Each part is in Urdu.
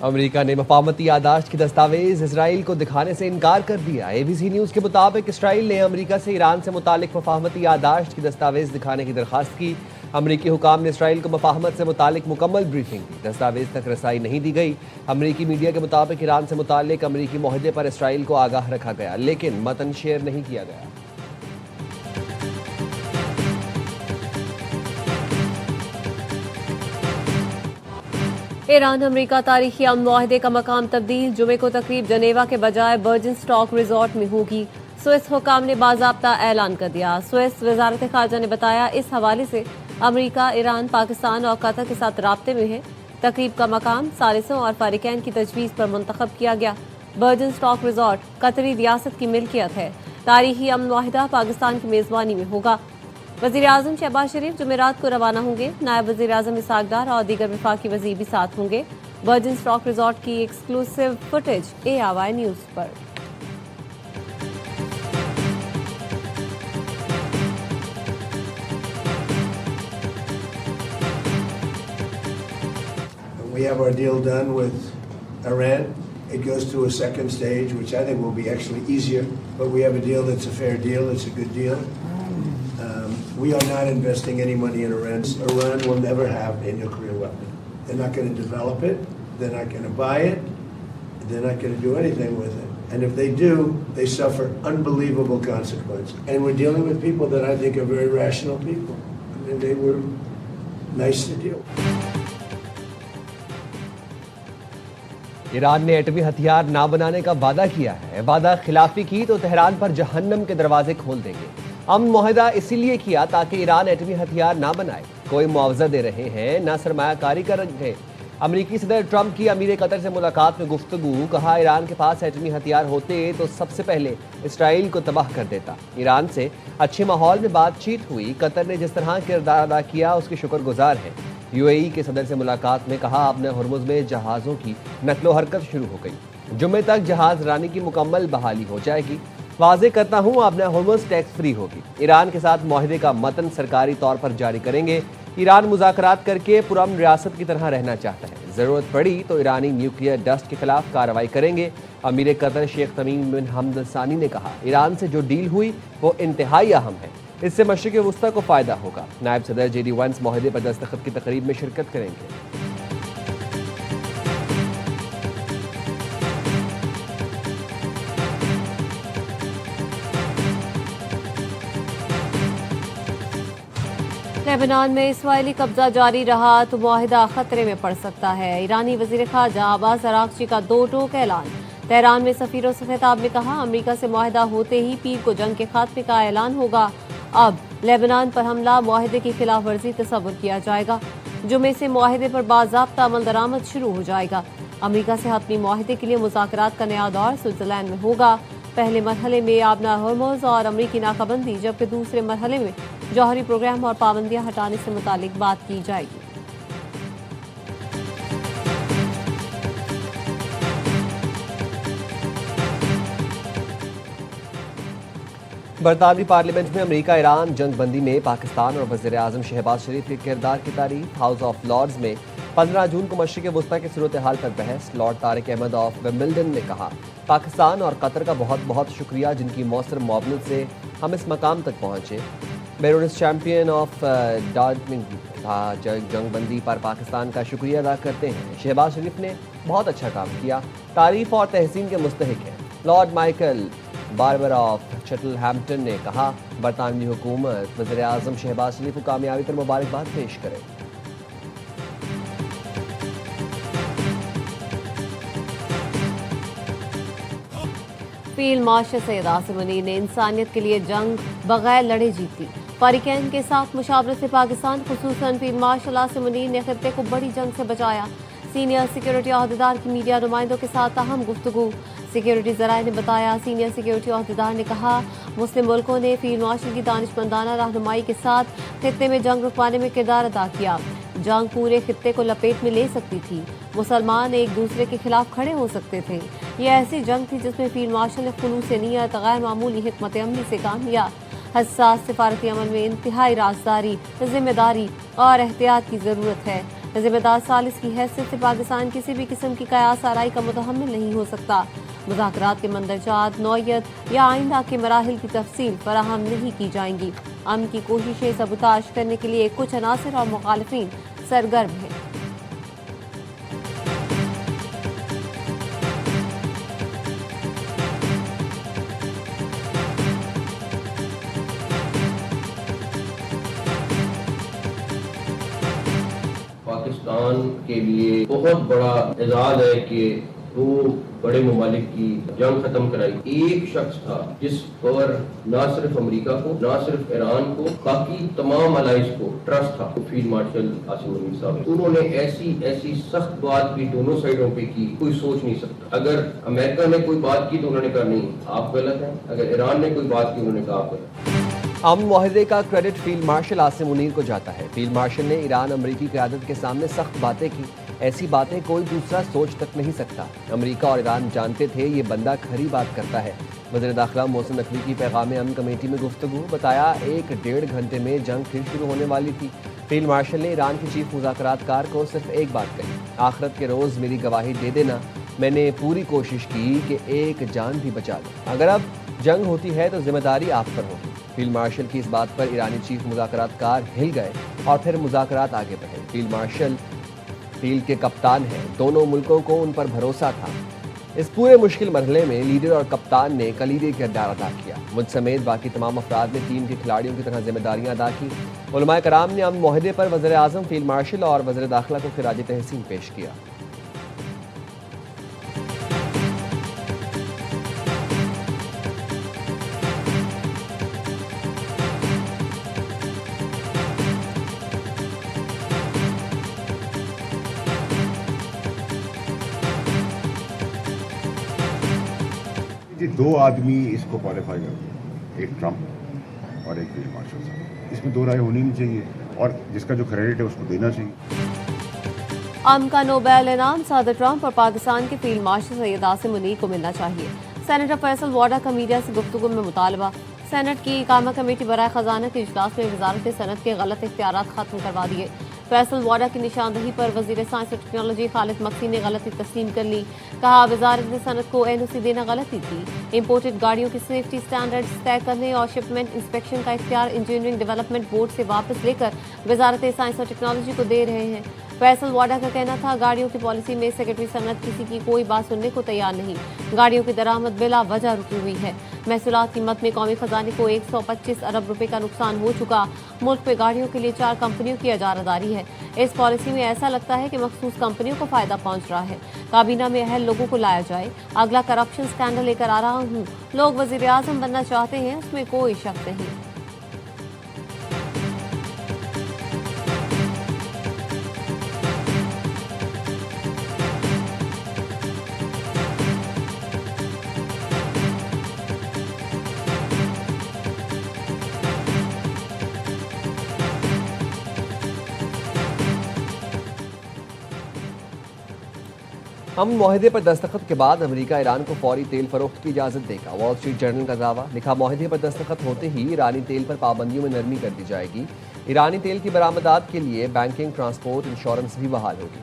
امریکہ نے مفاہمتی یادداشت کی دستاویز اسرائیل کو دکھانے سے انکار کر دیا۔ ABC نیوز کے مطابق اسرائیل نے امریکہ سے ایران سے متعلق مفاہمتی یادداشت کی دستاویز دکھانے کی درخواست کی۔ امریکی حکام نے اسرائیل کو مفاہمت سے متعلق مکمل بریفنگ دی۔ دستاویز تک رسائی نہیں دی گئی۔ امریکی میڈیا کے مطابق ایران سے متعلق امریکی معاہدے پر اسرائیل کو آگاہ رکھا گیا، لیکن متن شیئر نہیں کیا گیا۔ ایران امریکہ تاریخی امن معاہدے کا مقام تبدیل، جمعے کو تقریب جنیوا کے بجائے برجن اسٹاک ریزورٹ میں ہوگی۔ سوئس حکام نے باضابطہ اعلان کر دیا۔ سوئس وزارت خارجہ نے بتایا اس حوالے سے امریکہ، ایران، پاکستان اور قطر کے ساتھ رابطے میں ہے۔ تقریب کا مقام ثالثوں اور فارقین کی تجویز پر منتخب کیا گیا۔ برجن اسٹاک ریزورٹ قطری ریاست کی ملکیت ہے۔ تاریخی امن معاہدہ پاکستان کی میزبانی میں ہوگا۔ وزیر اعظم شہباز شریف جمعرات کو روانہ ہوں گے۔ نائب وزیر اعظم اسحاق ڈار اور دیگر وفاقی وزیر بھی ساتھ ہوں گے۔ برجن اسٹاک ریزورٹ کی exclusive footage ARY news per. We have our deal done with Iran. It goes to a second stage, which I think will be actually easier. But we have a deal that's a fair deal. It's a good deal. We are not investing any money in Iran. Iran will never have a nuclear weapon. They're not going to develop it. They're not going to buy it. They're not going to do anything with it. And if they do, they suffer unbelievable consequences. And we're dealing with people that I think are very rational people. I mean, they were nice to deal with. Iran نے ایٹمی ہتھیار نہ بنانے کا وعدہ کیا ہے۔ وعدہ خلافی کی تو تہران پر جہنم کے دروازے کھول دیں گے۔ امن معاہدہ اسی لیے کیا تاکہ ایران ایٹمی ہتھیار نہ بنائے۔ کوئی معاوضہ دے رہے ہیں، نہ سرمایہ کاری کر رہے ہیں۔ امریکی صدر ٹرمپ کی امیر قطر سے ملاقات میں گفتگو، کہا ایران کے پاس ایٹمی ہتھیار ہوتے تو سب سے پہلے اسرائیل کو تباہ کر دیتا۔ ایران سے اچھے ماحول میں بات چیت ہوئی۔ قطر نے جس طرح کردار ادا کیا اس کے شکر گزار ہیں۔ UAE کے صدر سے ملاقات میں کہا اپنے ہرمز میں جہازوں کی نقل و حرکت شروع ہو گئی۔ جمعے تک جہاز رانی کی مکمل بحالی ہو جائے گی۔ واضح کرتا ہوں اپنے ہرمز ٹیکس فری ہوگی۔ ایران کے ساتھ معاہدے کا متن سرکاری طور پر جاری کریں گے۔ ایران مذاکرات کر کے پرامن ریاست کی طرح رہنا چاہتا ہے۔ ضرورت پڑی تو ایرانی نیوکلیئر ڈسٹ کے خلاف کارروائی کریں گے۔ امیر قطر شیخ تمیم بن حمد الثانی نے کہا ایران سے جو ڈیل ہوئی وہ انتہائی اہم ہے۔ اس سے مشرق وسطی کو فائدہ ہوگا۔ نائب صدر JD وینس معاہدے پر دستخط کی تقریب میں شرکت کریں گے۔ لیبنان میں اسرائیلی قبضہ جاری رہا تو معاہدہ خطرے میں پڑ سکتا ہے۔ ایرانی وزیر خارجہ عباس اراغچی کا دو ٹوک اعلان۔ تہران میں سفیر سے خطاب میں کہا امریکہ سے معاہدہ ہوتے ہی پیر کو جنگ کے خاتمے کا اعلان ہوگا۔ اب لیبنان پر حملہ معاہدے کی خلاف ورزی تصور کیا جائے گا۔ جمعے سے معاہدے پر باضابطہ عمل درآمد شروع ہو جائے گا۔ امریکہ سے حتمی معاہدے کے لیے مذاکرات کا نیا دور سوئٹزرلینڈ میں ہوگا۔ پہلے مرحلے میں آبنا ہرمز اور امریکی ناکہ بندی، جبکہ دوسرے مرحلے میں جوہری پروگرام اور پابندیاں ہٹانے سے متعلق بات کی جائے گی۔ برطانوی پارلیمنٹ میں امریکہ ایران جنگ بندی میں پاکستان اور وزیر اعظم شہباز شریف کے کردار کی تعریف۔ ہاؤس آف لارڈز میں 15 جون کو مشرق وسطی کی صورتحال پر بحث۔ Lord Tariq Ahmad of Wimbledon نے کہا پاکستان اور قطر کا بہت بہت شکریہ جن کی مؤثر معاونت سے ہم اس مقام تک پہنچے۔ بیرونس چیمپئن آف ڈارٹمنگ جنگ بندی پر پاکستان کا شکریہ ادا کرتے ہیں۔ شہباز شریف نے بہت اچھا کام کیا، تعریف اور تحسین کے مستحق ہیں۔ Lord Michael Barber of Chittlehampton نے کہا برطانوی حکومت وزیر اعظم شہباز شریف کو کامیابی پر مبارکباد پیش کرے۔ فیلڈ مارشل سید عاصم منیر نے انسانیت کے لیے جنگ بغیر لڑے جیتی۔ فریقین کے ساتھ مشاورت سے پاکستان خصوصاً فیلڈ مارشل عاصم منیر نے خطے کو بڑی جنگ سے بچایا۔ سینئر سیکیورٹی عہدیدار کی میڈیا نمائندوں کے ساتھ اہم گفتگو۔ سیکیورٹی ذرائع نے بتایا سینئر سیکیورٹی عہدیدار نے کہا مسلم ملکوں نے فیلڈ مارشل کی دانشمندانہ رہنمائی کے ساتھ خطے میں جنگ رکوانے میں کردار ادا کیا۔ جنگ پورے خطے کو لپیٹ میں لے سکتی تھی۔ مسلمان ایک دوسرے کے خلاف کھڑے ہو سکتے تھے۔ یہ ایسی جنگ تھی جس میں فیلڈ مارشل نے خلوص نیت، غیر معمولی حکمت عملی سے کام لیا۔ حساس سفارتی عمل میں انتہائی رازداری، ذمہ داری اور احتیاط کی ضرورت ہے۔ ذمہ دار ثالث کی حیثیت سے پاکستان کسی بھی قسم کی قیاس آرائی کا متحمل نہیں ہو سکتا. مذاکرات کے مندرجات، نوعیت یا آئندہ کے مراحل کی تفصیل فراہم نہیں کی جائیں گی. امن کی کوششیں سبوتاژ کرنے کے لیے کچھ عناصر اور مخالفین سرگرم ہیں. پاکستان کے لیے بہت بڑا اعزاز ہے کہ وہ بڑے ممالک کی جنگ ختم کرائی. ایک شخص تھا جس پر نہ صرف امریکہ کو، نہ صرف ایران کو، باقی تمام الائز کو ٹرسٹ تھا، فیلڈ مارشل عاصم منیر صاحب. انہوں نے ایسی سخت بات بھی دونوں سائڈوں پہ کی، کوئی سوچ نہیں سکتا. اگر امریکہ نے کوئی بات کی تو انہوں نے کہا نہیں آپ غلط ہیں، اگر ایران نے کوئی بات کی انہوں نے کہا آپ غلط. امن معاہدے کا credit field marshal Asim Munir کو جاتا ہے. فیلڈ مارشل نے ایران امریکی قیادت کے سامنے سخت باتیں کی. ایسی باتیں کوئی دوسرا سوچ تک نہیں سکتا. امریکہ اور ایران جانتے تھے یہ بندہ کھری بات کرتا ہے. وزیر داخلہ محسن نقوی کی پیغام امن کمیٹی میں گفتگو. بتایا 1-1.5 گھنٹے میں جنگ پھر شروع ہونے والی تھی. فیلڈ مارشل نے ایران کے چیف مذاکرات کار کو صرف ایک بات کہی، آخرت کے روز میری گواہی دے دینا. میں نے پوری کوشش کی کہ ایک جان بھی بچا لوں. اگر اب جنگ ہوتی ہے تو ذمہ داری آپ پر ہوگی. فیلڈ مارشل کی اس بات پر ایرانی چیف مذاکرات کار ہل گئے اور پھر مذاکرات آگے بڑھے. فیلڈ مارشل فیلڈ کے کپتان ہیں. دونوں ملکوں کو ان پر بھروسہ تھا. اس پورے مشکل مرحلے میں لیڈر اور کپتان نے کلیدی کردار ادا کیا. مجھ سمیت باقی تمام افراد نے ٹیم کے کھلاڑیوں کی طرح ذمہ داریاں ادا کی. علماء کرام نے امن معاہدے پر وزیر اعظم، فیلڈ مارشل اور وزیر داخلہ کو خراج تحسین پیش کیا. دو آدمی اس کو کوالیفائی کرتے ہیں، ایک ٹرمپ اور ایک فیلڈ مارشل صاحب. اس میں دو رائے ہونی نہیں چاہیے اور جس کا جو کریڈٹ ہے اس کو دینا چاہیے. امن کا نوبیل انعام صدر ٹرمپ اور پاکستان کے فیلڈ مارشل سید عاصم منیر کو ملنا چاہیے. سینیٹر فیصل واڈا کا میڈیا سے گفتگو میں مطالبہ. سینٹ کی اقامہ کمیٹی برائے خزانہ کے اجلاس میں وزارت صنعت کے غلط اختیارات ختم کروا دیے. فیصل واڈا کی نشاندہی پر وزیر سائنس اور ٹیکنالوجی خالد مکی نے غلطی تسلیم کر لی. کہا وزارت صنعت کو این او سی دینا غلطی تھی. امپورٹڈ گاڑیوں کی سیفٹی سٹینڈرڈز طے کرنے اور شپمنٹ انسپیکشن کا اختیار انجینئرنگ ڈیولپمنٹ بورڈ سے واپس لے کر وزارت سائنس اور ٹیکنالوجی کو دے رہے ہیں. فیصل واڈا کا کہنا تھا گاڑیوں کی پالیسی میں سیکرٹری صنعت کسی کی کوئی بات سننے کو تیار نہیں. گاڑیوں کی درآمد بلا وجہ رکی ہوئی ہے. محصولات کی مد میں قومی خزانے کو 125 ارب روپے کا نقصان ہو چکا. ملک میں گاڑیوں کے لیے 4 کمپنیوں کی اجارہ-داری ہے. اس پالیسی میں ایسا لگتا ہے کہ مخصوص کمپنیوں کو فائدہ پہنچ رہا ہے. کابینہ میں اہل لوگوں کو لایا جائے. اگلا کرپشن سکینڈل لے کر آ رہا ہوں. لوگ وزیر اعظم بننا چاہتے ہیں، اس میں کوئی شک نہیں. امن معاہدے پر دستخط کے بعد امریکہ ایران کو فوری تیل فروخت کی اجازت دے گا. وال اسٹریٹ جرنل کا دعویٰ. لکھا معاہدے پر دستخط ہوتے ہی ایرانی تیل پر پابندیوں میں نرمی کر دی جائے گی. ایرانی تیل کی برآمدات کے لیے بینکنگ، ٹرانسپورٹ، انشورنس بھی بحال ہوگی.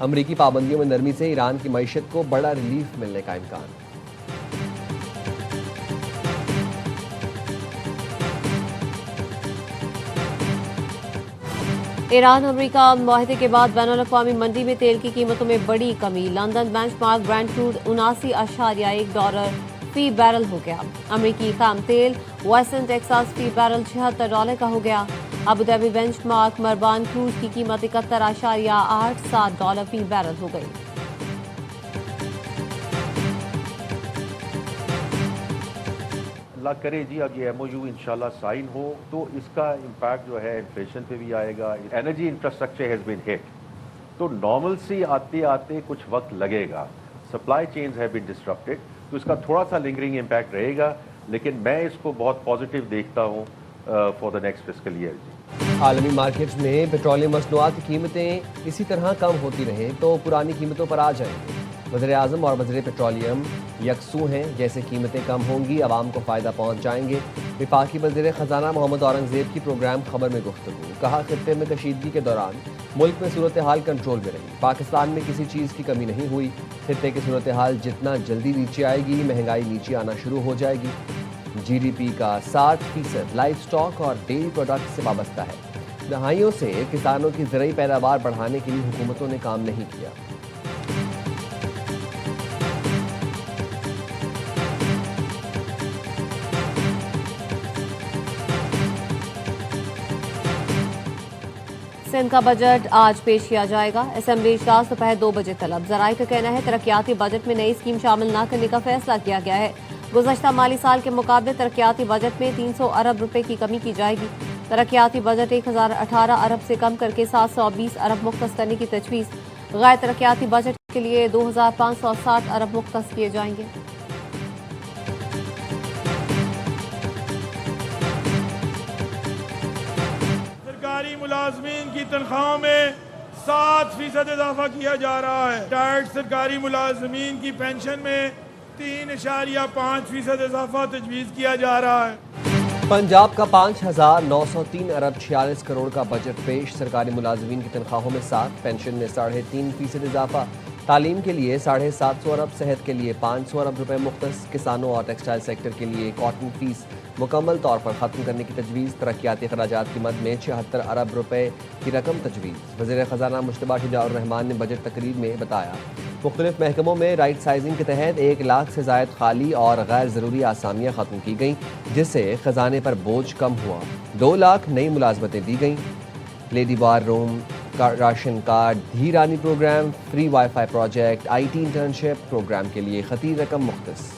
امریکی پابندیوں میں نرمی سے ایران کی معیشت کو بڑا ریلیف ملنے کا امکان. ایران امریکہ معاہدے کے بعد بین الاقوامی منڈی میں تیل کی قیمتوں میں بڑی کمی. لندن بینچ مارک برینٹ کروڈ $79.1 فی بیرل ہو گیا. امریکی خام تیل ویسٹرن ٹیکساس فی بیرل $76 کا ہو گیا. ابوظہبی بینچ مارک مربان کروڈ کی قیمت $71.87 فی بیرل ہو گئی. اللہ کرے جی اب یہ ایم او یو انشاءاللہ سائن ہو تو اس کا امپیکٹ جو ہے انفلیشن پہ بھی آئے گا. انرجی انفراسٹرکچر ہیز بین ہٹ تو نارمل سی آتے آتے کچھ وقت لگے گا. سپلائی چینز ہیو بین ڈسٹرپٹڈ تو اس کا تھوڑا سا لنگرنگ امپیکٹ رہے گا لیکن میں اس کو بہت پازیٹیو دیکھتا ہوں for the next fiscal year. عالمی مارکیٹس میں پیٹرولیم مصنوعات کی قیمتیں اسی طرح کم ہوتی رہیں تو پرانی قیمتوں پر آ جائیں گے. وزیر اعظم اور وزیر پیٹرولیم یکسو ہیں، جیسے قیمتیں کم ہوں گی عوام کو فائدہ پہنچ جائیں گے۔ وفاقی وزیر خزانہ محمد اورنگزیب کی پروگرام خبر میں گفتگو، کہا خطے میں کشیدگی کے دوران ملک میں صورتحال کنٹرول میں رہی، پاکستان میں کسی چیز کی کمی نہیں ہوئی، خطے کی صورتحال جتنا جلدی نیچے آئے گی مہنگائی نیچے آنا شروع ہو جائے گی۔ جی ڈی پی کا 60% لائف سٹاک اور ڈیری پروڈکٹ سے وابستہ ہے۔ دہائیوں سے کسانوں کی زرعی پیداوار بڑھانے کے لیے حکومتوں نے کام نہیں کیا۔ سندھ کا بجٹ آج پیش کیا جائے گا۔ اسمبلی اجلاس دوپہر 2 بجے طلب۔ ذرائع کا کہنا ہے ترقیاتی بجٹ میں نئی اسکیم شامل نہ کرنے کا فیصلہ کیا گیا ہے۔ گزشتہ مالی سال کے مقابلے ترقیاتی بجٹ میں 300 ارب روپے کی کمی کی جائے گی۔ ترقیاتی بجٹ 1018 ارب سے کم کر کے 720 ارب مختص کرنے کی تجویز۔ غیر ترقیاتی بجٹ کے لیے 2560 ارب مختص کیے جائیں گے۔ سرکاری ملازمین کی تنخواہوں میں 7% اضافہ کیا جا رہا ہے۔ ریٹائرڈ سرکاری ملازمین کی پینشن میں 3.5% اضافہ تجویز کیا جا رہا ہے۔ پنجاب کا 5903 ارب 46 کروڑ کا بجٹ پیش، سرکاری ملازمین کی تنخواہوں میں 7، پینشن میں 3.5% اضافہ، تعلیم کے لیے 750 ارب، صحت کے لیے 500 ارب روپے مختص، کسانوں اور ٹیکسٹائل سیکٹر کے لیے کاٹن فیس مکمل طور پر ختم کرنے کی تجویز، ترقیاتی اخراجات کی مد میں 76 ارب روپے کی رقم تجویز۔ وزیر خزانہ مشتبہ شجاع الرحمان نے بجٹ تقریر میں بتایا مختلف محکموں میں رائٹ سائزنگ کے تحت 1 لاکھ سے زائد خالی اور غیر ضروری آسامیاں ختم کی گئیں، جس سے خزانے پر بوجھ کم ہوا۔ 2 لاکھ نئی ملازمتیں دی گئیں۔ Lady war room, ration card, Dhee Rani program, free WiFi project, I T internship program کے لیے خطیر رقم مختص۔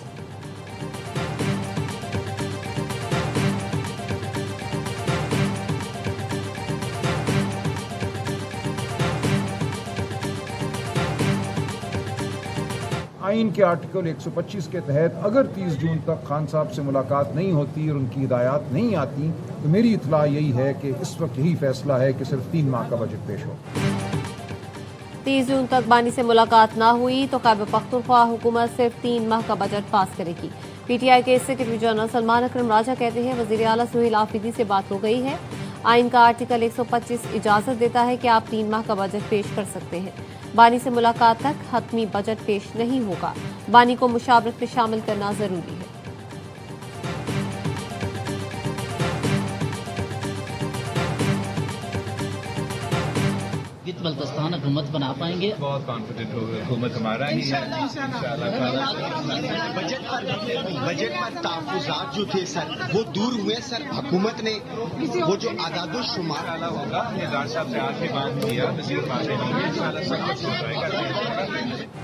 آئین کے آرٹیکل 125 کے تحت اگر 30 جون تک خان صاحب سے ملاقات نہیں ہوتی اور ان کی ہدایات نہیں آتی تو میری اطلاع یہی ہے کہ اس وقت یہی فیصلہ ہے کہ صرف 3 ماہ کا بجٹ پیش ہو۔ 30 جون تک بانی سے ملاقات نہ ہوئی تو خیبر پختونخوا حکومت صرف 3 ماہ کا بجٹ پاس کرے گی۔ پی ٹی آئی کے سیکرٹری جنرل سلمان اکرم راجہ کہتے ہیں وزیر اعلیٰ سہیل آفریدی سے بات ہو گئی ہے۔ آئین کا آرٹیکل 125 اجازت دیتا ہے کہ آپ 3 ماہ کا بجٹ پیش کر سکتے ہیں۔ بانی سے ملاقات تک حتمی بجٹ پیش نہیں ہوگا۔ بانی کو مشاورت میں شامل کرنا ضروری ہے۔ بلتستان حکومت بنا پائیں گے؟ بہت کانفیڈنٹ ہو گئے، حکومت ہمارا ہی ہے بجٹ پر تحفظات جو تھے سر وہ دور ہوئے سر، حکومت نے وہ جو اعداد و شمار ہوگا نظار صاحب سے آج بھی بات کیا، وزیر باتیں ہوئی، انشاءاللہ سب کچھ ہو جائے گا۔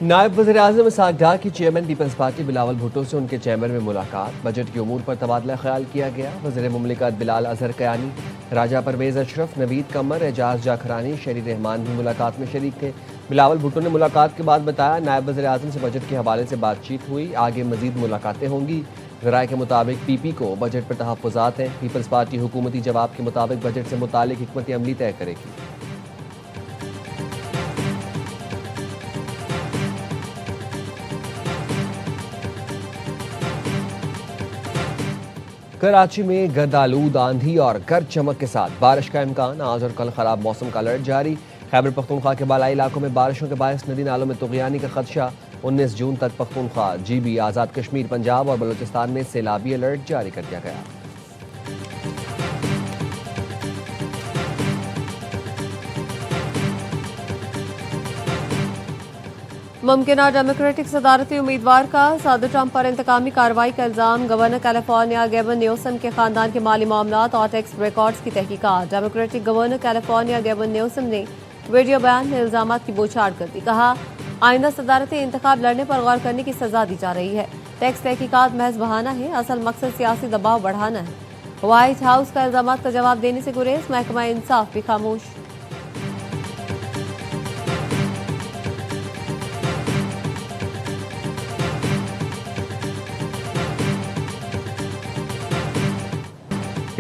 نائب وزیر اعظم اسحاق ڈار کی چیئرمین پیپلز پارٹی بلاول بھٹو سے ان کے چیمبر میں ملاقات، بجٹ کے امور پر تبادلہ خیال کیا گیا۔ وزیر مملکت بلال اظہر کیانی، راجہ پرویز اشرف، نوید قمر، اعجاز جاکھرانی، شہری رحمان بھی ملاقات میں شریک تھے۔ بلاول بھٹو نے ملاقات کے بعد بتایا نائب وزیر اعظم سے بجٹ کے حوالے سے بات چیت ہوئی، آگے مزید ملاقاتیں ہوں گی۔ ذرائع کے مطابق پی پی کو بجٹ پر تحفظات ہیں، پیپلز پارٹی حکومتی جواب کے مطابق بجٹ سے متعلق حکمت عملی طے کرے گی۔ کراچی میں گرد آلود آندھی اور گرج چمک کے ساتھ بارش کا امکان، آج اور کل خراب موسم کا الرٹ جاری۔ خیبر پختونخوا کے بالائی علاقوں میں بارشوں کے باعث ندی نالوں میں طغیانی کا خدشہ، 19 جون تک پختونخوا، جی بی، آزاد کشمیر، پنجاب اور بلوچستان میں سیلابی الرٹ جاری کر دیا گیا۔ ممکنہ ڈیموکریٹک صدارتی امیدوار کا صدر ٹرمپ پر انتقامی کارروائی کا الزام، گورنر کیلیفورنیا گیون نیوسم کے خاندان کے مالی معاملات اور ٹیکس ریکارڈز کی تحقیقات۔ ڈیموکریٹک گورنر کیلیفورنیا گیون نیوسم نے ویڈیو بیان میں الزامات کی بوچھاڑ کر دی، کہا آئندہ صدارتی انتخاب لڑنے پر غور کرنے کی سزا دی جا رہی ہے۔ ٹیکس تحقیقات محض بہانہ ہے، اصل مقصد سیاسی دباؤ بڑھانا ہے۔ وائٹ ہاؤس کا الزامات کا جواب دینے سے گریز، محکمہ انصاف بھی خاموش۔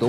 2